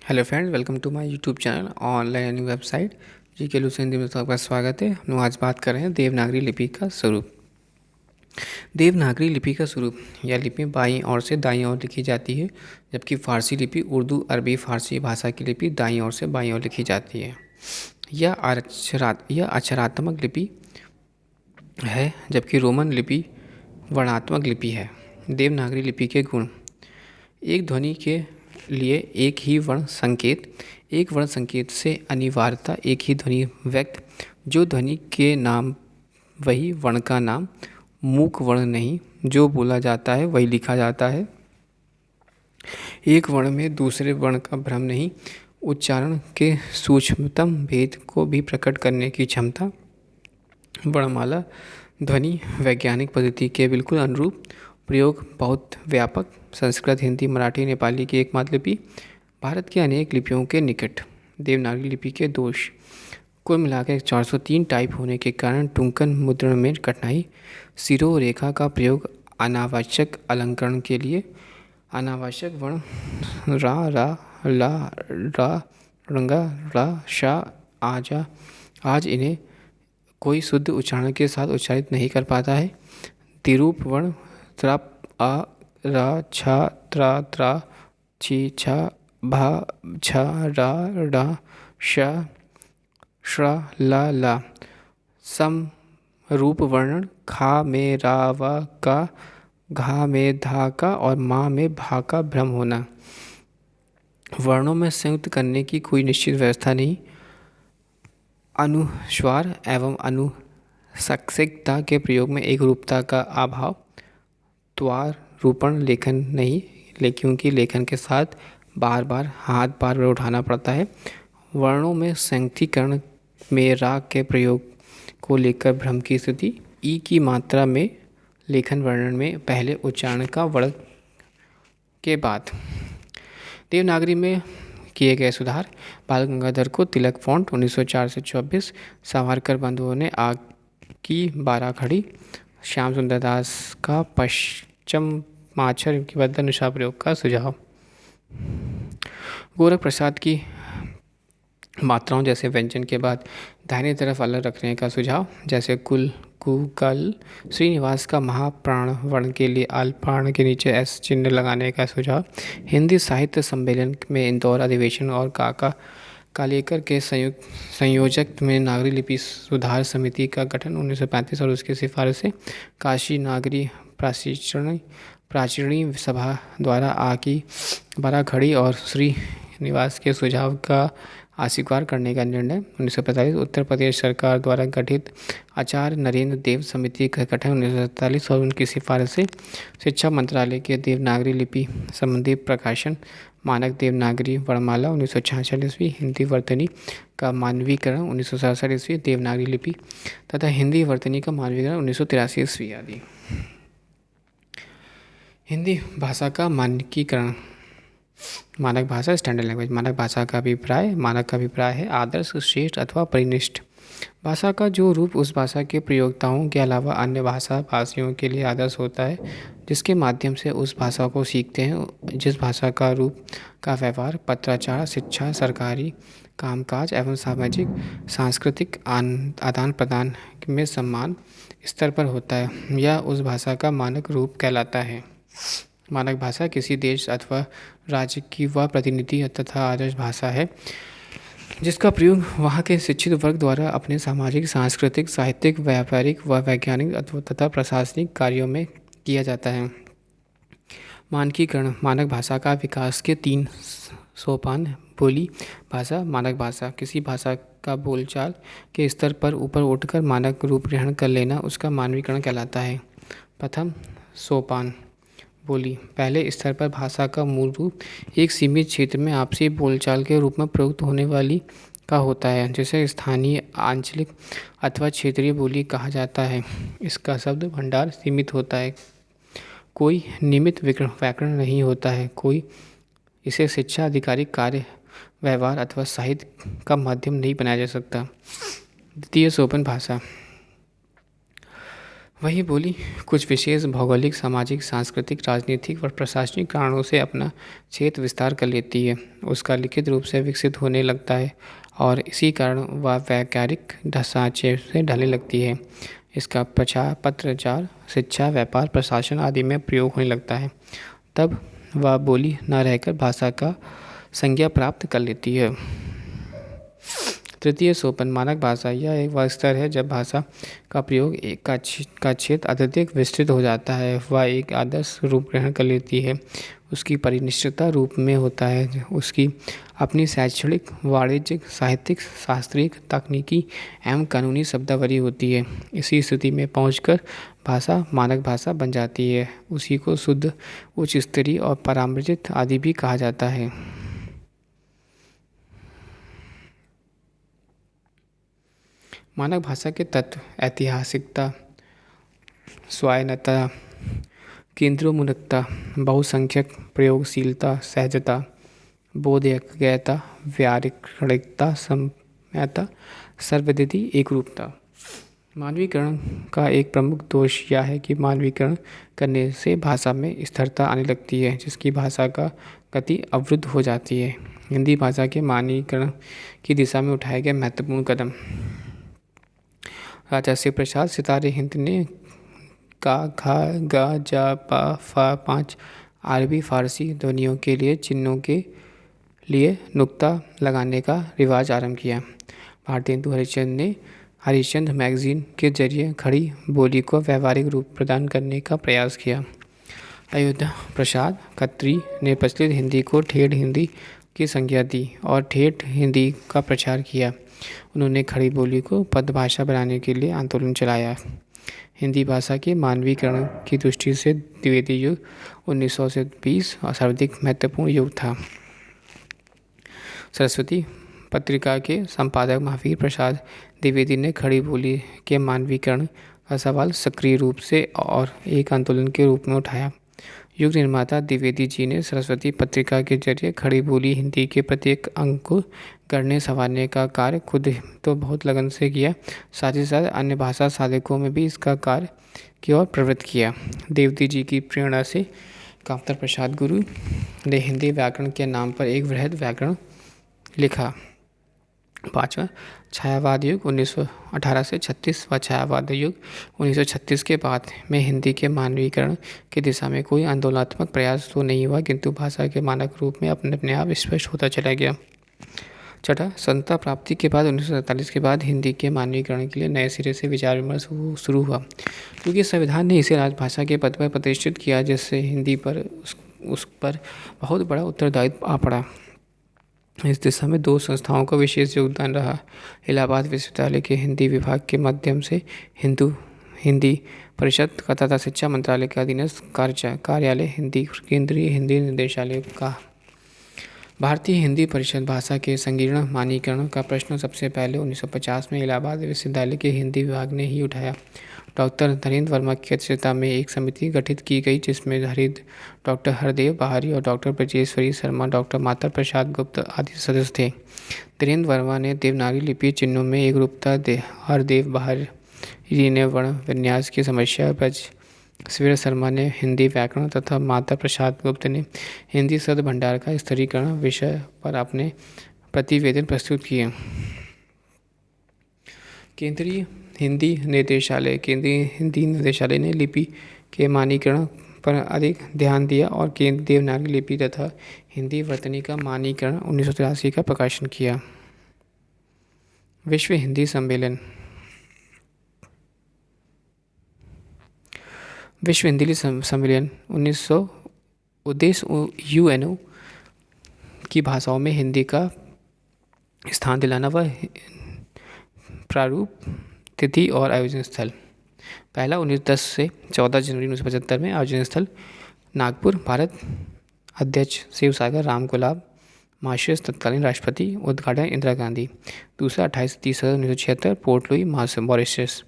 Hello friends, welcome to my YouTube channel online learning website GK Lucent Hindi में तो आपका स्वागत है। हम आज बात कर रहे हैं देवनागरी लिपि का स्वरूप। देवनागरी लिपि का स्वरूप, यह लिपि बाईं ओर से दाईं ओर लिखी जाती है, जबकि फारसी लिपि उर्दू अरबी फारसी भाषा की लिपि दाईं ओर से बाईं ओर लिखी जाती है। यह अक्षरात्मक लिपि है, जबकि रोमन लिपि वर्णात्मक लिपि है। देवनागरी लिपि के गुण: एक ध्वनि के लिए एक ही वर्ण संकेत। एक वर्ण संकेत से अनिवार्यता एक ही ध्वनि व्यक्त। जो ध्वनि के नाम वही वर्ण का नाम। मूक वर्ण नहीं, जो बोला जाता है वही लिखा जाता है। एक वर्ण में दूसरे वर्ण का भ्रम नहीं। उच्चारण के सूक्ष्मतम भेद को भी प्रकट करने की क्षमता। वर्णमाला ध्वनि वैज्ञानिक पद्धति के बिल्कुल अनुरूप। प्रयोग बहुत व्यापक। संस्कृत हिंदी मराठी नेपाली की एकमात्र लिपि। भारत की अनेक लिपियों के निकट। देवनागरी लिपि के दोष: कुल मिलाकर 403 टाइप होने के कारण टुंकन मुद्रण में कठिनाई। सिरो रेखा का प्रयोग अनावश्यक अलंकरण के लिए। अनावश्यक वर्ण रा रा ला रा रंगा रा शा आजा आज इन्हें कोई शुद्ध उच्चारण के साथ उच्चारित नहीं कर पाता है। तिरूप वर्ण त्रप आ रा छा त्रा त्रा छी छा भा छा रा डा शा श्रा ला ला। सम रूप वर्णन खा में रा व का, घा में धा का और माँ में भा का भ्रम होना। वर्णों में संयुक्त करने की कोई निश्चित व्यवस्था नहीं। अनुस्वार एवं अनुशंसिकता के प्रयोग में एक रूपता का अभाव। त्वार रूपण लेखन नहीं, क्योंकि लेखन के साथ बार बार हाथ बार बार उठाना पड़ता है। वर्णों में संयुक्तीकरण में राग के प्रयोग को लेकर भ्रम की स्थिति। ई की मात्रा में लेखन वर्णन में पहले उच्चारण का वर्ण के बाद। देवनागरी में किए गए सुधार: बाल गंगाधर को तिलक फॉन्ट 1904 से 24। सावरकर बंधुओं ने आग की 12 खड़ी। श्याम सुंदर दास का पश्चिम माछर की बदल निशा प्रयोग का सुझाव। गोरख प्रसाद की मात्राओं जैसे व्यंजन के बाद दाहिने तरफ अलग रखने का सुझाव, जैसे कुल कु कल। श्रीनिवास का महाप्राण वर्ण के लिए अल्पाण के नीचे एस चिन्ह लगाने का सुझाव। हिंदी साहित्य सम्मेलन में इंदौर अधिवेशन और काका कालेकर के संयोजक में नागरी लिपि सुधार समिति का गठन 1935 और उसकी सिफारिशें। काशी नागरी प्राचीनी सभा द्वारा आ की 12 खड़ी और श्रीनिवास के सुझाव का अस्वीकार करने का निर्णय 1945। उत्तर प्रदेश सरकार द्वारा गठित आचार्य नरेंद्र देव समिति का गठन 1947 और उनकी सिफारिशें। शिक्षा मंत्रालय के देवनागरी लिपि संबंधी प्रकाशन। मानक देवनागरी वर्णमाला 1966 ईस्वी। हिंदी वर्तनी का मानवीकरण 1967 ईस्वी। देवनागरी लिपि तथा हिंदी वर्तनी का मानवीकरण 1983 ईस्वी आदि। हिंदी भाषा का मानकीकरण। मानक भाषा स्टैंडर्ड लैंग्वेज। मानक भाषा का अभिप्राय है आदर्श, श्रेष्ठ अथवा परिनिष्ठ भाषा का जो रूप उस भाषा के प्रयोक्ताओं के अलावा अन्य भाषा भाषियों के लिए आदर्श होता है, जिसके माध्यम से उस भाषा को सीखते हैं। जिस भाषा का रूप का व्यवहार, पत्राचार, शिक्षा, सरकारी कामकाज एवं सामाजिक सांस्कृतिक आदान प्रदान में समान स्तर पर होता है, यह उस भाषा का मानक रूप कहलाता है। मानक भाषा किसी देश अथवा राज्य की वह प्रतिनिधि तथा आदर्श भाषा है जिसका प्रयोग वहाँ के शिक्षित वर्ग द्वारा अपने सामाजिक, सांस्कृतिक, साहित्यिक, व्यापारिक व वैज्ञानिक तथा प्रशासनिक कार्यों में किया जाता है। मानकीकरण। मानक भाषा का विकास के 3 सोपान। बोली भाषा। मानक भाषा किसी भाषा का बोलचाल के स्तर पर ऊपर उठकर मानक रूप ग्रहण कर लेना उसका मानकीकरण कहलाता है। प्रथम सोपान बोली। पहले स्तर पर भाषा का मूल रूप एक सीमित क्षेत्र में आपसी बोलचाल के रूप में प्रयुक्त होने वाली का होता है, जिसे स्थानीय, आंचलिक अथवा क्षेत्रीय बोली कहा जाता है। इसका शब्द भंडार सीमित होता है, कोई नियमित व्याकरण नहीं होता है, कोई इसे शिक्षा, आधिकारिक कार्य, व्यवहार अथवा साहित्य का माध्यम नहीं बनाया जा सकता। द्वितीय सोपान भाषा। वही बोली कुछ विशेष भौगोलिक, सामाजिक, सांस्कृतिक, राजनीतिक और प्रशासनिक कारणों से अपना क्षेत्र विस्तार कर लेती है, उसका लिखित रूप से विकसित होने लगता है और इसी कारण वह वैचारिक ढांचे से ढलने लगती है। इसका प्रचार, पत्राचार, शिक्षा, व्यापार, प्रशासन आदि में प्रयोग होने लगता है। तब वह बोली न रहकर भाषा का संज्ञा प्राप्त कर लेती है। तृतीय सोपान मानक भाषा। यह एक वह स्तर है जब भाषा का प्रयोग का क्षेत्र अत्यधिक विस्तृत हो जाता है। वह एक आदर्श रूप ग्रहण कर लेती है। उसकी परिनिष्ठता रूप में होता है। उसकी अपनी शैक्षणिक, वाणिज्यिक, साहित्यिक, शास्त्रीय, तकनीकी एवं कानूनी शब्दावली होती है। इसी स्थिति में पहुंचकर भाषा मानक भाषा बन जाती है। उसी को शुद्ध, उच्च स्तरीय और परामर्जित आदि भी कहा जाता है। मानक भाषा के तत्व: ऐतिहासिकता, स्वायत्तता, केंद्रोन्मुखता, बहुसंख्यक, प्रयोगशीलता, सहजता, बोधगम्यता, व्याकरणिकता, सम्यता, सर्वविदित एकरूपता। मानवीकरण का एक प्रमुख दोष यह है कि मानवीकरण करने से भाषा में स्थिरता आने लगती है, जिसकी भाषा का गति अवरुद्ध हो जाती है। हिंदी भाषा के मानकीकरण की दिशा में उठाए गए महत्वपूर्ण कदम: राजा शिव प्रसाद सितारे हिंद ने का, खा, गा, जा, पा, फा 5 अरबी फारसी ध्वनियों के लिए चिन्हों के लिए नुक्ता लगाने का रिवाज आरंभ किया। भारतेंदु हरिश्चंद्र ने हरिश्चंद्र मैगजीन के जरिए खड़ी बोली को व्यावहारिक रूप प्रदान करने का प्रयास किया। अयोध्या प्रसाद खत्री ने प्रचलित हिंदी को ठेठ हिंदी की संज्ञा दी और ठेठ हिंदी का प्रचार किया। उन्होंने खड़ी बोली को पदभाषा बनाने के लिए आंदोलन चलाया। हिंदी भाषा के मानवीकरण की दृष्टि से द्विवेदी युग 1900 से 20 सर्वाधिक महत्वपूर्ण युग था। सरस्वती पत्रिका के संपादक महावीर प्रसाद द्विवेदी ने खड़ी बोली के मानवीकरण का सवाल सक्रिय रूप से और एक आंदोलन के रूप में उठाया। युग निर्माता द्विवेदी जी ने सरस्वती पत्रिका के जरिए खड़ी बोली हिंदी के प्रत्येक अंग को गढ़ने संवारने का कार्य खुद तो बहुत लगन से किया, साथ ही साथ अन्य भाषा साधकों में भी इसका कार्य की ओर प्रवृत्त किया। द्विवेदी जी की प्रेरणा से कामतर प्रसाद गुरु ने हिंदी व्याकरण के नाम पर एक वृहद व्याकरण लिखा। 5वां छायावाद युग 1918 से 36 व छायावाद युग 1936 के बाद में हिंदी के मानवीकरण की दिशा में कोई आंदोलनात्मक प्रयास तो नहीं हुआ, किंतु भाषा के मानक रूप में अपने आप स्पष्ट होता चला गया। छठा स्वतंत्रता प्राप्ति के बाद 1947 के बाद हिंदी के मानवीकरण के लिए नए सिरे से विचार विमर्श शुरू हुआ, क्योंकि संविधान ने इसे राजभाषा के पद पर प्रतिष्ठित किया, जिससे हिंदी पर उस पर बहुत बड़ा उत्तरदायित्व आ पड़ा। इस दिशा में 2 संस्थाओं का विशेष योगदान रहा। इलाहाबाद विश्वविद्यालय के हिंदी विभाग के माध्यम से हिंदी परिषद तथा शिक्षा मंत्रालय के अधीनस्थ कार्यालय हिंदी केंद्रीय हिंदी निदेशालय का। भारतीय हिंदी परिषद भाषा के संकीर्ण मानकीकरण का प्रश्न सबसे पहले 1950 में इलाहाबाद विश्वविद्यालय के हिंदी विभाग ने ही उठाया। डॉक्टर धीरेन्द्र वर्मा की अध्यक्षता में एक समिति गठित की गई, जिसमें डॉक्टर हरदेव बाहरी और डॉक्टर ब्रजेश्वरी शर्मा, डॉक्टर माता प्रसाद गुप्त आदि सदस्य थे। धीरेन्द्र वर्मा ने देवनागरी लिपि चिन्हों में एकरूपता, हरदेव बाहरी ने वर्ण विन्यास की समस्या, ब्रजेश्वरी शर्मा ने हिंदी व्याकरण तथा माता प्रसाद गुप्त ने हिंदी शब्द भंडार का स्तरीकरण विषय पर अपने प्रतिवेदन प्रस्तुत किए। केंद्रीय हिंदी निदेशालय ने लिपि के मानकीकरण पर अधिक ध्यान दिया और देवनागरी लिपि तथा हिंदी वर्तनी का मानकीकरण 1983 का प्रकाशन किया। विश्व हिंदी सम्मेलन विश्व हिंदी सम्मेलन 1900 उद्देश्य यूएनओ की भाषाओं में हिंदी का स्थान दिलाना व प्रारूप, तिथि और आयोजन स्थल। पहला 1910 से 14 जनवरी 1975 में। आयोजन स्थल नागपुर, भारत। अध्यक्ष शिवसागर राम गुलाब, मॉरिशस तत्कालीन राष्ट्रपति। उद्घाटन इंदिरा गांधी। दूसरा 28 से 30 अगस्त 1976 पोर्ट लुई, मॉरिशस।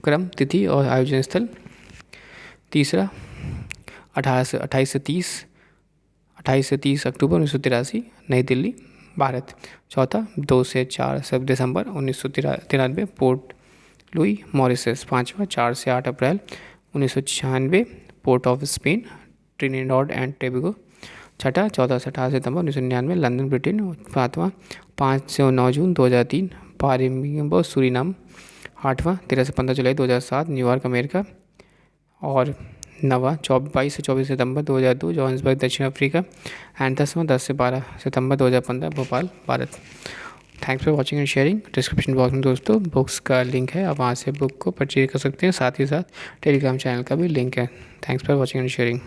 क्रम, तिथि और आयोजन स्थल। तीसरा 28 से 30 अक्टूबर 1983 नई दिल्ली, भारत। चौथा 2 से 4 दिसंबर 1993 पोर्ट लुई मॉरिसस। 5वां 4 से 8 April 1996 port of Spain Trinidad and Tobago. 6वां 14 से 18 सितंबर 1999 लंदन ब्रिटेन। 7वां 5 से 9 जून 2003 पारामिम्बो सूरीनाम। 8वां 13 से 15 जुलाई 2007 न्यूयॉर्क अमेरिका। और 9वां 22 से 24 सितंबर 2002 जोहान्सबर्ग दक्षिण अफ्रीका। एंड 10वां 10 से 12 सितंबर 2015 Bhopal Bharat. Thanks for watching and sharing. Description box में दोस्तों बुक्स का लिंक है, आप वहाँ से बुक को परचेज कर सकते हैं। साथ ही साथ टेलीग्राम चैनल का भी लिंक है। Thanks for watching and sharing.